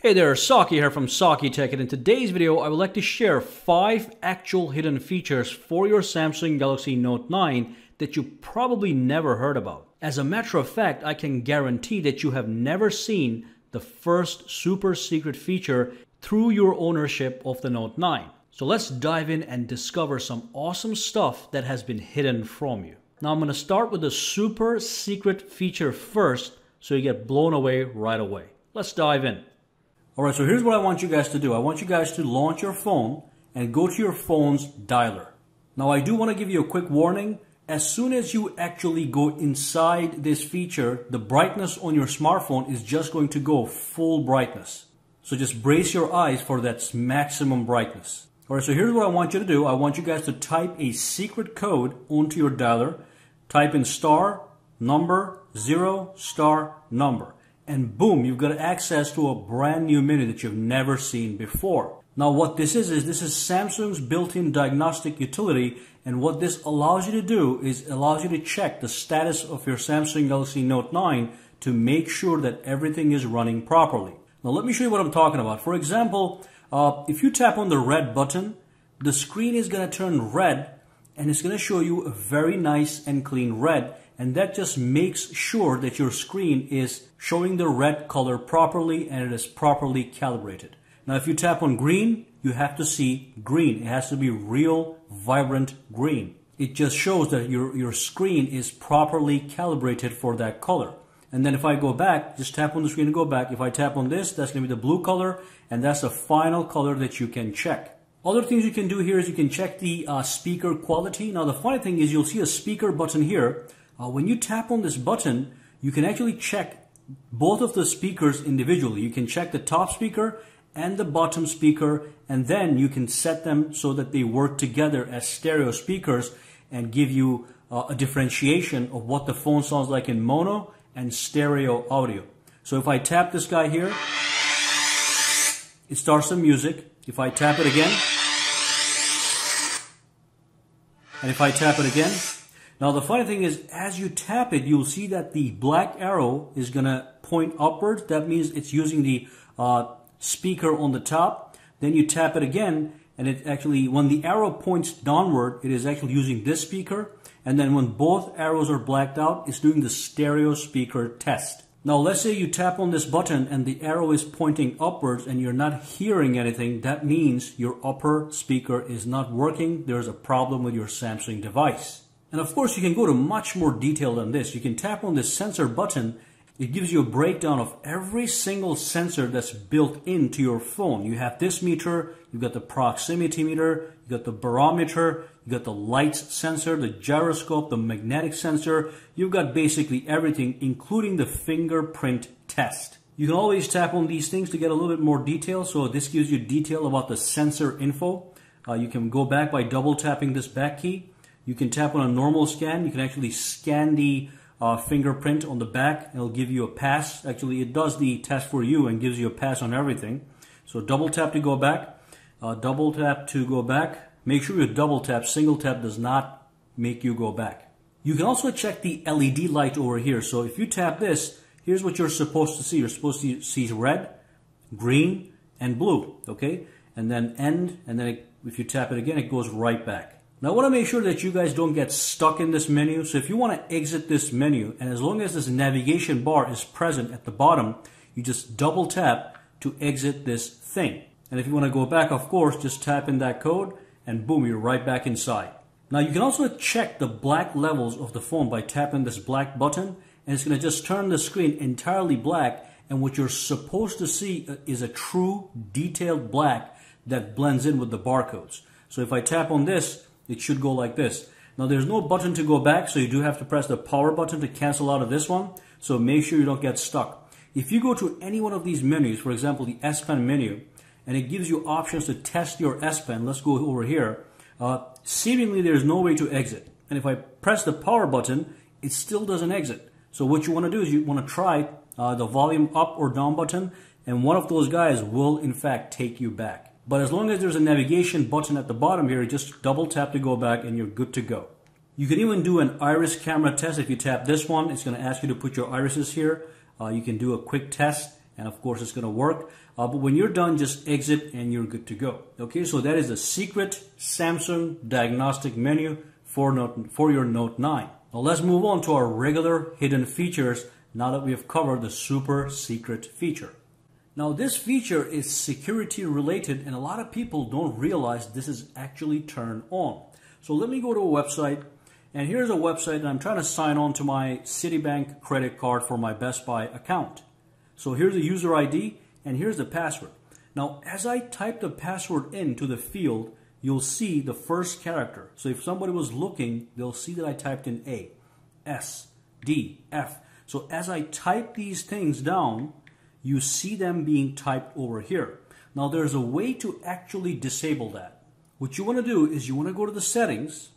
Hey there, Saki here from Saki Tech, and in today's video I would like to share 5 actual hidden features for your Samsung Galaxy Note 9 that you probably never heard about. As a matter of fact, I can guarantee that you have never seen the first super secret feature through your ownership of the Note 9. So let's dive in and discover some awesome stuff that has been hidden from you. Now I'm going to start with the super secret feature first so you get blown away right away. Let's dive in. Alright, so here's what I want you guys to do. I want you guys to launch your phone and go to your phone's dialer. Now I do want to give you a quick warning. As soon as you actually go inside this feature, the brightness on your smartphone is just going to go full brightness. So just brace your eyes for that maximum brightness. Alright, so here's what I want you to do. I want you guys to type a secret code onto your dialer. Type in star, number, 0, star, number. And boom, you've got access to a brand new menu that you've never seen before. Now what this is Samsung's built-in diagnostic utility, and what this allows you to do is allows you to check the status of your Samsung Galaxy Note 9 to make sure that everything is running properly. Now let me show you what I'm talking about. For example, if you tap on the red button, the screen is going to turn red and it's going to show you a very nice and clean red. And that just makes sure that your screen is showing the red color properly and it is properly calibrated. Now if you tap on green, you have to see green. It has to be real, vibrant green. It just shows that your screen is properly calibrated for that color. And then if I go back, just tap on the screen and go back. If I tap on this, that's going to be the blue color, and that's the final color that you can check. Other things you can do here is you can check the speaker quality. Now the funny thing is you'll see a speaker button here. When you tap on this button, you can actually check both of the speakers individually. You can check the top speaker and the bottom speaker, and then you can set them so that they work together as stereo speakers and give you a differentiation of what the phone sounds like in mono and stereo audio. So if I tap this guy here, it starts the music. If I tap it again, and if I tap it again, now the funny thing is, as you tap it, you'll see that the black arrow is going to point upwards. That means it's using the speaker on the top. Then you tap it again, and it actually, when the arrow points downward, it is actually using this speaker. And then when both arrows are blacked out, it's doing the stereo speaker test. Now let's say you tap on this button and the arrow is pointing upwards and you're not hearing anything. That means your upper speaker is not working. There's a problem with your Samsung device. And of course, you can go to much more detail than this. You can tap on this sensor button. It gives you a breakdown of every single sensor that's built into your phone. You have this meter, you've got the proximity meter, you've got the barometer, you've got the light sensor, the gyroscope, the magnetic sensor. You've got basically everything, including the fingerprint test. You can always tap on these things to get a little bit more detail. So this gives you detail about the sensor info. You can go back by double tapping this back key. You can tap on a normal scan. You can actually scan the fingerprint on the back, and it'll give you a pass. Actually, it does the test for you and gives you a pass on everything. So double tap to go back. Double tap to go back. Make sure you double tap. Single tap does not make you go back. You can also check the LED light over here. So if you tap this, here's what you're supposed to see. You're supposed to see red, green, and blue. Okay, and then end, and then if you tap it again, it goes right back. Now I want to make sure that you guys don't get stuck in this menu. So if you want to exit this menu, and as long as this navigation bar is present at the bottom, you just double tap to exit this thing. And if you want to go back, of course, just tap in that code and boom, you're right back inside. Now you can also check the black levels of the phone by tapping this black button, and it's going to just turn the screen entirely black, and what you're supposed to see is a true detailed black that blends in with the barcodes. So if I tap on this, it should go like this. Now there's no button to go back, so you do have to press the power button to cancel out of this one. So make sure you don't get stuck. If you go to any one of these menus, for example the S Pen menu, and it gives you options to test your S Pen, let's go over here. Seemingly there's no way to exit. And if I press the power button, it still doesn't exit. So what you want to do is you want to try the volume up or down button, and one of those guys will in fact take you back. But as long as there's a navigation button at the bottom here, just double tap to go back and you're good to go. You can even do an iris camera test. If you tap this one, it's going to ask you to put your irises here. You can do a quick test, and of course it's going to work. But when you're done, just exit and you're good to go. Okay, so that is the secret Samsung diagnostic menu for your Note 9. Now let's move on to our regular hidden features now that we have covered the super secret feature. Now this feature is security related and a lot of people don't realize this is actually turned on. So let me go to a website, and here's a website, and I'm trying to sign on to my Citibank credit card for my Best Buy account. So here's the user ID and here's the password. Now as I type the password into the field, you'll see the first character. So if somebody was looking, they'll see that I typed in A, S, D, F. So as I type these things down, you see them being typed over here. Now there's a way to actually disable that. What you want to do is you want to go to the settings,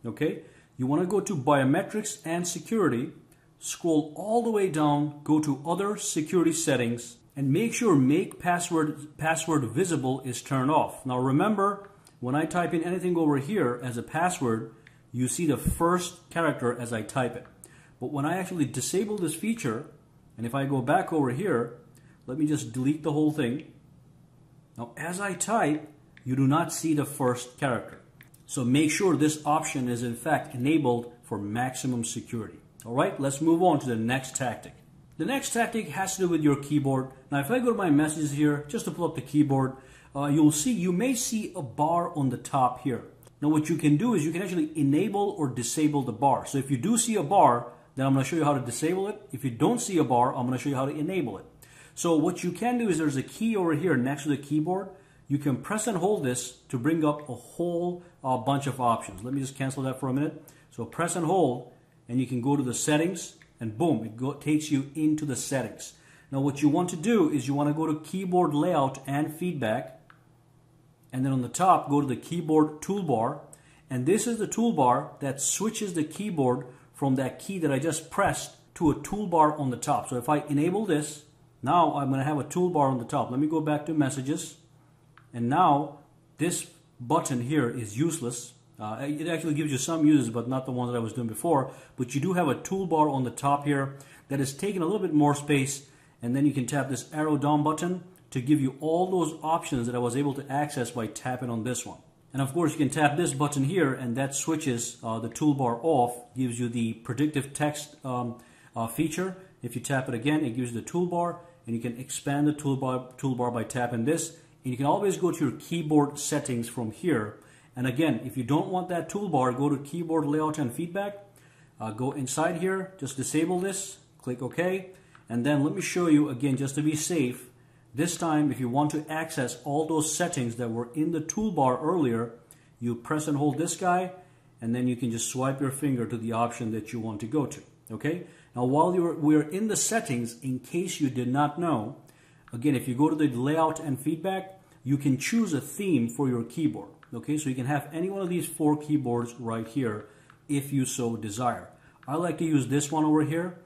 okay? You want to go to biometrics and security, scroll all the way down, go to other security settings, and make sure make password visible is turned off. Now remember, when I type in anything over here as a password, you see the first character as I type it. But when I actually disable this feature, and if I go back over here, let me just delete the whole thing. Now as I type, you do not see the first character. So make sure this option is in fact enabled for maximum security. All right, let's move on to the next tactic. The next tactic has to do with your keyboard. Now if I go to my messages here, just to pull up the keyboard, you may see a bar on the top here. Now what you can do is you can actually enable or disable the bar. So if you do see a bar, then I'm going to show you how to disable it. If you don't see a bar, I'm going to show you how to enable it. So what you can do is there's a key over here next to the keyboard. You can press and hold this to bring up a whole bunch of options. Let me just cancel that for a minute. So press and hold, and you can go to the settings, and boom, it takes you into the settings. Now what you want to do is you want to go to keyboard layout and feedback, and then on the top go to the keyboard toolbar, and this is the toolbar that switches the keyboard from that key that I just pressed to a toolbar on the top. So if I enable this, now I'm going to have a toolbar on the top. Let me go back to messages, and now this button here is useless. It actually gives you some uses, but not the one that I was doing before. But you do have a toolbar on the top here that is taking a little bit more space, and then you can tap this arrow down button to give you all those options that I was able to access by tapping on this one. And of course you can tap this button here, and that switches the toolbar off, gives you the predictive text feature. If you tap it again, it gives you the toolbar, and you can expand the toolbar by tapping this. And you can always go to your keyboard settings from here. And again, if you don't want that toolbar, go to keyboard layout and feedback. Go inside here, just disable this, click OK. And then let me show you again, just to be safe. This time, if you want to access all those settings that were in the toolbar earlier, you press and hold this guy, and then you can just swipe your finger to the option that you want to go to. Okay? Now, while we're in the settings, in case you did not know, again, if you go to the layout and feedback, you can choose a theme for your keyboard. Okay, so you can have any one of these 4 keyboards right here if you so desire. I like to use this one over here.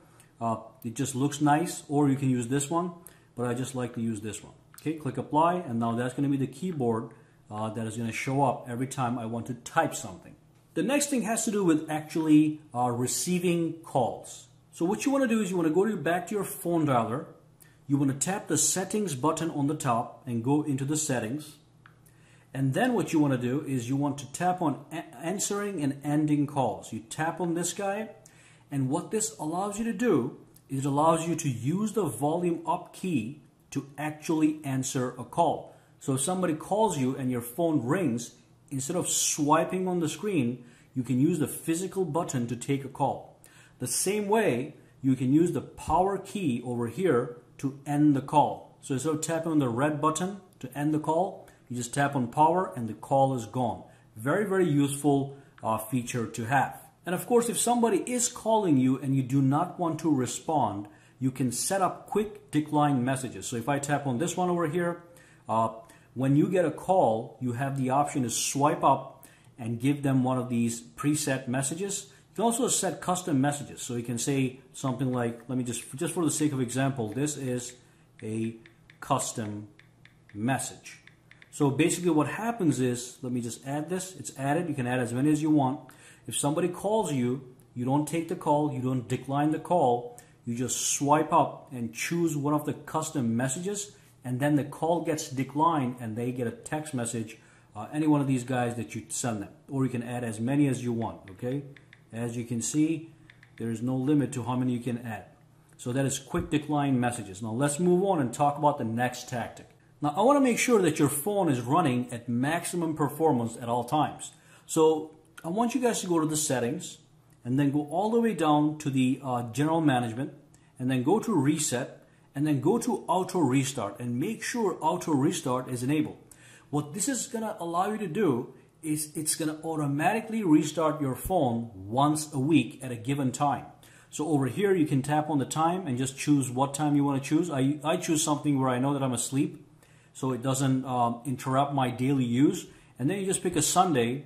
It just looks nice, or you can use this one, but I just like to use this one. Okay, click apply, and now that's going to be the keyboard that is going to show up every time I want to type something. The next thing has to do with actually receiving calls. So what you want to do is you want to go back to your phone dialer. You want to tap the settings button on the top and go into the settings. And then what you want to do is you want to tap on answering and ending calls. You tap on this guy, and what this allows you to do is it allows you to use the volume up key to actually answer a call. So if somebody calls you and your phone rings, instead of swiping on the screen, you can use the physical button to take a call. The same way, you can use the power key over here to end the call. So instead of tapping on the red button to end the call, you just tap on power and the call is gone. Very, very useful feature to have. And of course, if somebody is calling you and you do not want to respond, you can set up quick decline messages. So if I tap on this one over here, when you get a call, you have the option to swipe up and give them one of these preset messages. You can also set custom messages. So you can say something like, let me just for the sake of example, this is a custom message. So basically what happens is, let me just add this. It's added. You can add as many as you want. If somebody calls you, you don't take the call, you don't decline the call. You just swipe up and choose one of the custom messages, and then the call gets declined and they get a text message, any one of these guys that you send them, or you can add as many as you want, okay? As you can see, there is no limit to how many you can add. So that is quick decline messages. Now let's move on and talk about the next tactic. Now I want to make sure that your phone is running at maximum performance at all times. So I want you guys to go to the settings and then go all the way down to the general management, and then go to reset, and then go to auto restart, and make sure auto restart is enabled. What this is going to allow you to do is it's going to automatically restart your phone once a week at a given time. So over here you can tap on the time and just choose what time you want to choose. I choose something where I know that I'm asleep, so it doesn't interrupt my daily use. And then you just pick a Sunday.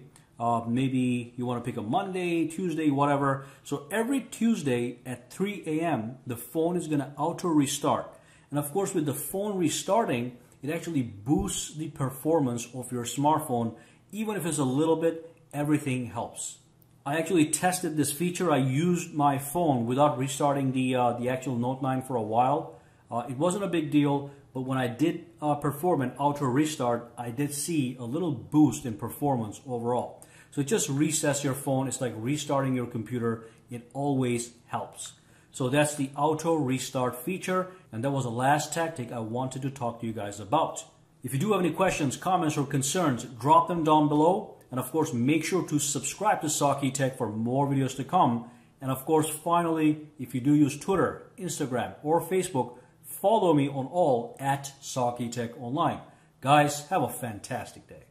Maybe you want to pick a Monday, Tuesday, whatever. So every Tuesday at 3 a.m. the phone is going to auto restart. And of course, with the phone restarting, it actually boosts the performance of your smartphone. Even if it's a little bit, everything helps. I actually tested this feature. I used my phone without restarting the actual Note 9 for a while. It wasn't a big deal, but when I did perform an auto restart, I did see a little boost in performance overall. So it just resets your phone. It's like restarting your computer. It always helps. So that's the auto restart feature, and that was the last tactic I wanted to talk to you guys about. If you do have any questions, comments, or concerns, drop them down below. And of course, make sure to subscribe to Saki Tech for more videos to come. And of course, finally, if you do use Twitter, Instagram, or Facebook, follow me on all at Saki Tech Online. Guys, have a fantastic day.